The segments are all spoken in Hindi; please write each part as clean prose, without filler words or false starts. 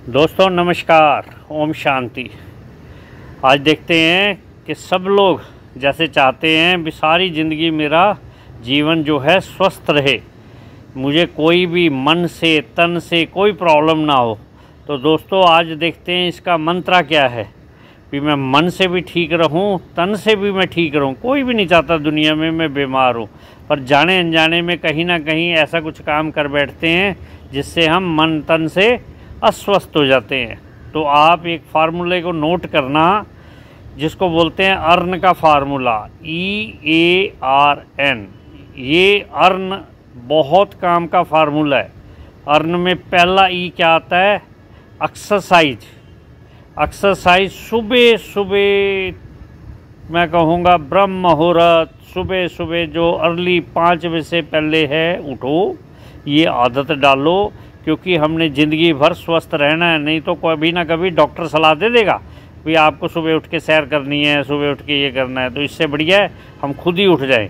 दोस्तों नमस्कार, ओम शांति। आज देखते हैं कि सब लोग जैसे चाहते हैं भी सारी ज़िंदगी मेरा जीवन जो है स्वस्थ रहे, मुझे कोई भी मन से तन से कोई प्रॉब्लम ना हो। तो दोस्तों आज देखते हैं इसका मंत्र क्या है कि मैं मन से भी ठीक रहूं, तन से भी मैं ठीक रहूं। कोई भी नहीं चाहता दुनिया में मैं बीमार हूं, पर जाने अनजाने में कहीं ना कहीं ऐसा कुछ काम कर बैठते हैं जिससे हम मन तन से अस्वस्थ हो जाते हैं। तो आप एक फार्मूले को नोट करना जिसको बोलते हैं अर्न का फार्मूला, EARN। ये अर्न बहुत काम का फार्मूला है। अर्न में पहला ई क्या आता है? एक्सरसाइज। एक्सरसाइज सुबह सुबह मैं कहूँगा ब्रह्म मुहूर्त, सुबह सुबह जो अर्ली 5 बजे से पहले है उठो, ये आदत डालो। क्योंकि हमने ज़िंदगी भर स्वस्थ रहना है, नहीं तो कभी ना कभी डॉक्टर सलाह दे देगा भी आपको सुबह उठ के सैर करनी है, सुबह उठ के ये करना है। तो इससे बढ़िया है हम खुद ही उठ जाएं।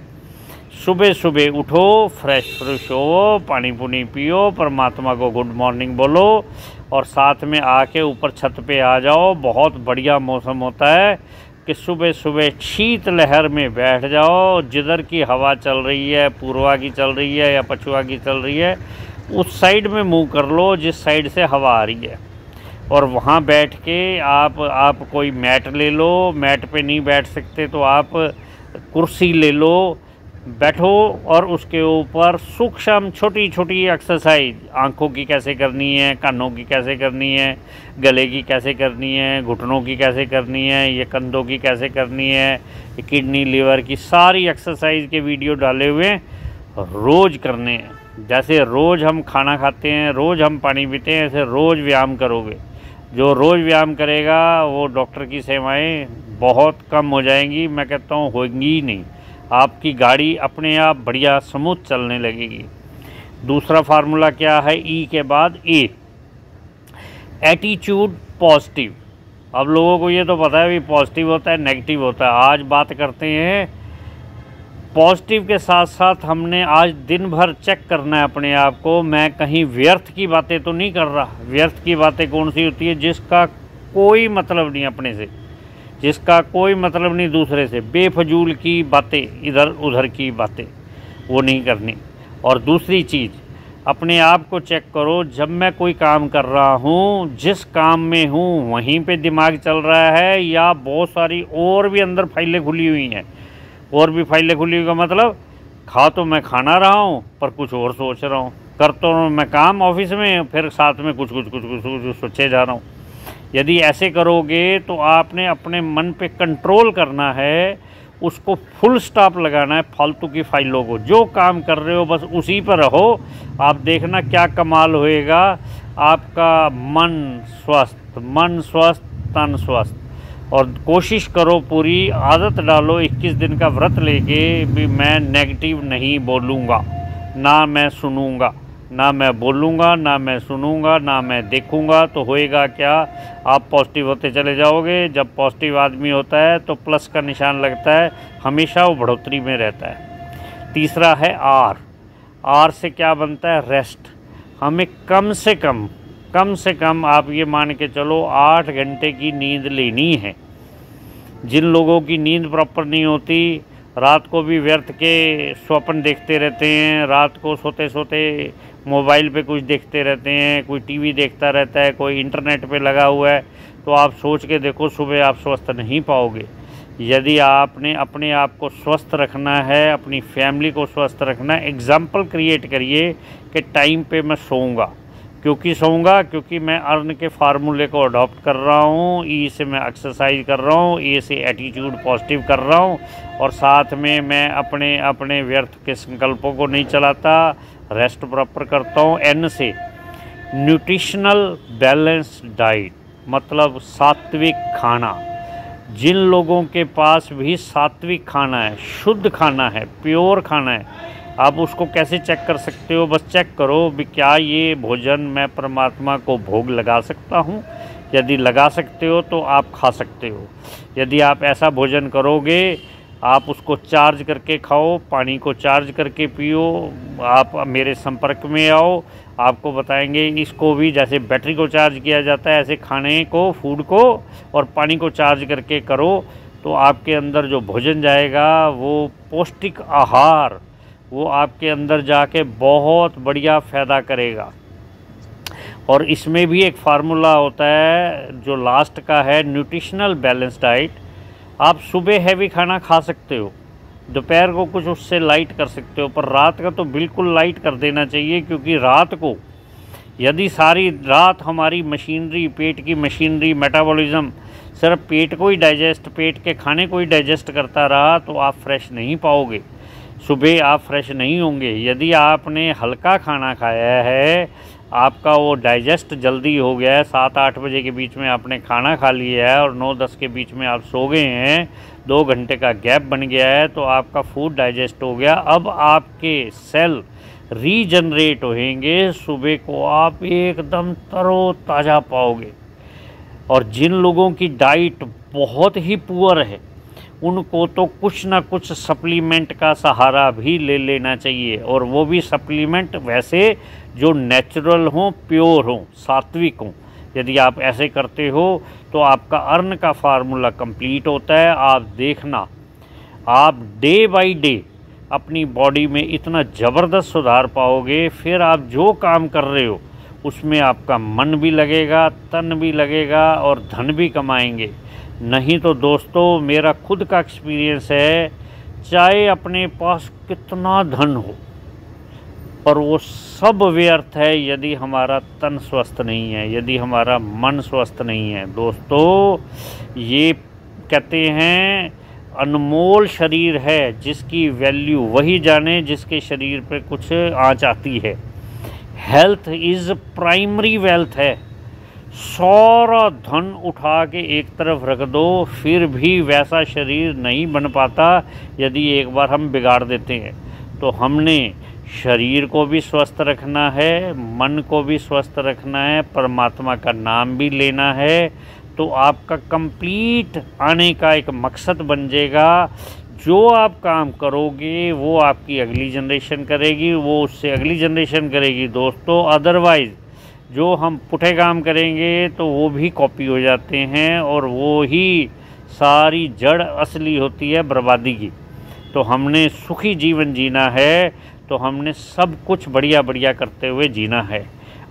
सुबह सुबह उठो, फ्रेश हो, पानी पुनी पियो, परमात्मा को गुड मॉर्निंग बोलो और साथ में आके ऊपर छत पे आ जाओ। बहुत बढ़िया मौसम होता है कि सुबह सुबह शीत लहर में बैठ जाओ। जिधर की हवा चल रही है, पूर्वा की चल रही है या पछुआ की चल रही है, उस साइड में मूव कर लो जिस साइड से हवा आ रही है, और वहाँ बैठ के आप कोई मैट ले लो। मैट पे नहीं बैठ सकते तो आप कुर्सी ले लो, बैठो और उसके ऊपर सूक्ष्म छोटी छोटी एक्सरसाइज, आँखों की कैसे करनी है, कानों की कैसे करनी है, गले की कैसे करनी है, घुटनों की कैसे करनी है, ये कंधों की कैसे करनी है, किडनी लीवर की सारी एक्सरसाइज के वीडियो डाले हुए रोज़ करने हैं। जैसे रोज़ हम खाना खाते हैं, रोज़ हम पानी पीते हैं, ऐसे रोज़ व्यायाम करोगे। जो रोज़ व्यायाम करेगा वो डॉक्टर की सेवाएं बहुत कम हो जाएंगी, मैं कहता हूँ होंगी ही नहीं। आपकी गाड़ी अपने आप बढ़िया स्मूथ चलने लगेगी। दूसरा फार्मूला क्या है? ई के बाद ए, एटीट्यूड पॉजिटिव। अब लोगों को ये तो पता है भी पॉजिटिव होता है नेगेटिव होता है। आज बात करते हैं पॉजिटिव के साथ साथ हमने आज दिन भर चेक करना है अपने आप को। मैं कहीं व्यर्थ की बातें तो नहीं कर रहा। व्यर्थ की बातें कौन सी होती है? जिसका कोई मतलब नहीं अपने से, जिसका कोई मतलब नहीं दूसरे से, बेफजूल की बातें, इधर उधर की बातें वो नहीं करनी। और दूसरी चीज़, अपने आप को चेक करो। जब मैं कोई काम कर रहा हूँ, जिस काम में हूँ वहीं पे दिमाग चल रहा है या बहुत सारी और भी अंदर फाइलें खुली हुई हैं। और भी फाइलें खुली हुई का मतलब, खा तो मैं खाना रहा हूँ पर कुछ और सोच रहा हूँ, कर तो मैं काम ऑफिस में, फिर साथ में कुछ सोचे जा रहा हूँ। यदि ऐसे करोगे तो आपने अपने मन पे कंट्रोल करना है, उसको फुल स्टॉप लगाना है फालतू की फाइलों को। जो काम कर रहे हो बस उसी पर रहो। आप देखना क्या कमाल होएगा। आपका मन स्वस्थ तन स्वस्थ। और कोशिश करो, पूरी आदत डालो 21 दिन का व्रत लेके भी मैं नेगेटिव नहीं बोलूँगा, ना मैं सुनूँगा, ना मैं बोलूँगा, ना मैं सुनूँगा, ना मैं देखूँगा। तो होएगा क्या? आप पॉजिटिव होते चले जाओगे। जब पॉजिटिव आदमी होता है तो प्लस का निशान लगता है, हमेशा वो बढ़ोतरी में रहता है। तीसरा है आर से क्या बनता है? रेस्ट। हमें कम से कम आप ये मान के चलो 8 घंटे की नींद लेनी है। जिन लोगों की नींद प्रॉपर नहीं होती, रात को भी व्यर्थ के स्वप्न देखते रहते हैं, रात को सोते सोते मोबाइल पे कुछ देखते रहते हैं, कोई टीवी देखता रहता है, कोई इंटरनेट पे लगा हुआ है, तो आप सोच के देखो सुबह आप स्वस्थ नहीं पाओगे। यदि आपने अपने आप को स्वस्थ रखना है, अपनी फैमिली को स्वस्थ रखना है, एग्जाम्पल क्रिएट करिए कि टाइम पे मैं सोऊंगा। क्योंकि मैं अर्न के फार्मूले को अडॉप्ट कर रहा हूँ। ई से मैं एक्सरसाइज कर रहा हूँ, ए से एटीट्यूड पॉजिटिव कर रहा हूँ, और साथ में मैं अपने व्यर्थ के संकल्पों को नहीं चलाता, रेस्ट प्रॉपर करता हूँ। एन से न्यूट्रिशनल बैलेंस डाइट, मतलब सात्विक खाना। जिन लोगों के पास भी सात्विक खाना है, शुद्ध खाना है, प्योर खाना है, आप उसको कैसे चेक कर सकते हो? बस चेक करो भी क्या ये भोजन मैं परमात्मा को भोग लगा सकता हूँ। यदि लगा सकते हो तो आप खा सकते हो। यदि आप ऐसा भोजन करोगे, आप उसको चार्ज करके खाओ, पानी को चार्ज करके पियो। आप मेरे संपर्क में आओ, आपको बताएंगे। इसको भी जैसे बैटरी को चार्ज किया जाता है, ऐसे खाने को, फूड को और पानी को चार्ज करके करो, तो आपके अंदर जो भोजन जाएगा वो पौष्टिक आहार, वो आपके अंदर जाके बहुत बढ़िया फ़ायदा करेगा। और इसमें भी एक फार्मूला होता है जो लास्ट का है, न्यूट्रिशनल बैलेंस डाइट। आप सुबह हैवी खाना खा सकते हो, दोपहर को कुछ उससे लाइट कर सकते हो, पर रात का तो बिल्कुल लाइट कर देना चाहिए, क्योंकि रात को यदि सारी रात हमारी मशीनरी, पेट की मशीनरी, मेटाबॉलिज्म सिर्फ पेट को ही डाइजेस्ट, पेट के खाने को ही डाइजेस्ट करता रहा, तो आप फ्रेश नहीं पाओगे, सुबह आप फ्रेश नहीं होंगे। यदि आपने हल्का खाना खाया है, आपका वो डाइजेस्ट जल्दी हो गया है, 7-8 बजे के बीच में आपने खाना खा लिया है और 9-10 के बीच में आप सो गए हैं, 2 घंटे का गैप बन गया है, तो आपका फूड डाइजेस्ट हो गया। अब आपके सेल रीजनरेट होंगे, सुबह को आप एकदम तरोताज़ा पाओगे। और जिन लोगों की डाइट बहुत ही पुअर है, उनको तो कुछ ना कुछ सप्लीमेंट का सहारा भी ले लेना चाहिए, और वो भी सप्लीमेंट वैसे जो नेचुरल हों, प्योर हों, सात्विक हों। यदि आप ऐसे करते हो तो आपका अर्न का फार्मूला कंप्लीट होता है। आप देखना, आप डे बाय डे अपनी बॉडी में इतना ज़बरदस्त सुधार पाओगे, फिर आप जो काम कर रहे हो उसमें आपका मन भी लगेगा, तन भी लगेगा और धन भी कमाएंगे। नहीं तो दोस्तों, मेरा खुद का एक्सपीरियंस है, चाहे अपने पास कितना धन हो, पर वो सब व्यर्थ है यदि हमारा तन स्वस्थ नहीं है, यदि हमारा मन स्वस्थ नहीं है। दोस्तों, ये कहते हैं अनमोल शरीर है, जिसकी वैल्यू वही जाने जिसके शरीर पे कुछ आँच आती है। हेल्थ इज़ प्राइमरी वेल्थ है। सारा धन उठा के एक तरफ रख दो, फिर भी वैसा शरीर नहीं बन पाता यदि एक बार हम बिगाड़ देते हैं। तो हमने शरीर को भी स्वस्थ रखना है, मन को भी स्वस्थ रखना है, परमात्मा का नाम भी लेना है, तो आपका कंप्लीट आने का एक मकसद बन जाएगा। जो आप काम करोगे वो आपकी अगली जनरेशन करेगी, वो उससे अगली जनरेशन करेगी। दोस्तों, अदरवाइज़ जो हम पुठे काम करेंगे तो वो भी कॉपी हो जाते हैं, और वो ही सारी जड़ असली होती है बर्बादी की। तो हमने सुखी जीवन जीना है, तो हमने सब कुछ बढ़िया बढ़िया करते हुए जीना है,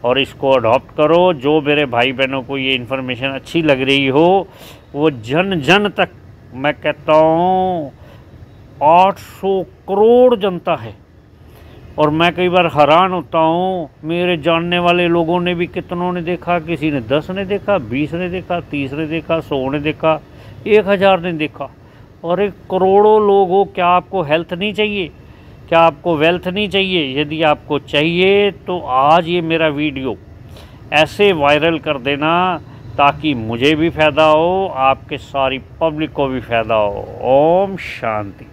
और इसको अडॉप्ट करो। जो मेरे भाई बहनों को ये इन्फॉर्मेशन अच्छी लग रही हो, वो जन जन तक, मैं कहता हूँ 800 करोड़ जनता है, और मैं कई बार हैरान होता हूँ, मेरे जानने वाले लोगों ने भी कितनों ने देखा, किसी ने 10 ने देखा, 20 ने देखा, 30 ने देखा, 100 ने देखा, 1000 ने देखा, और एक करोड़ों लोग हो। क्या आपको हेल्थ नहीं चाहिए? क्या आपको वेल्थ नहीं चाहिए? यदि आपको चाहिए तो आज ये मेरा वीडियो ऐसे वायरल कर देना, ताकि मुझे भी फ़ायदा हो, आपके सारी पब्लिक को भी फ़ायदा हो। ओम शांति।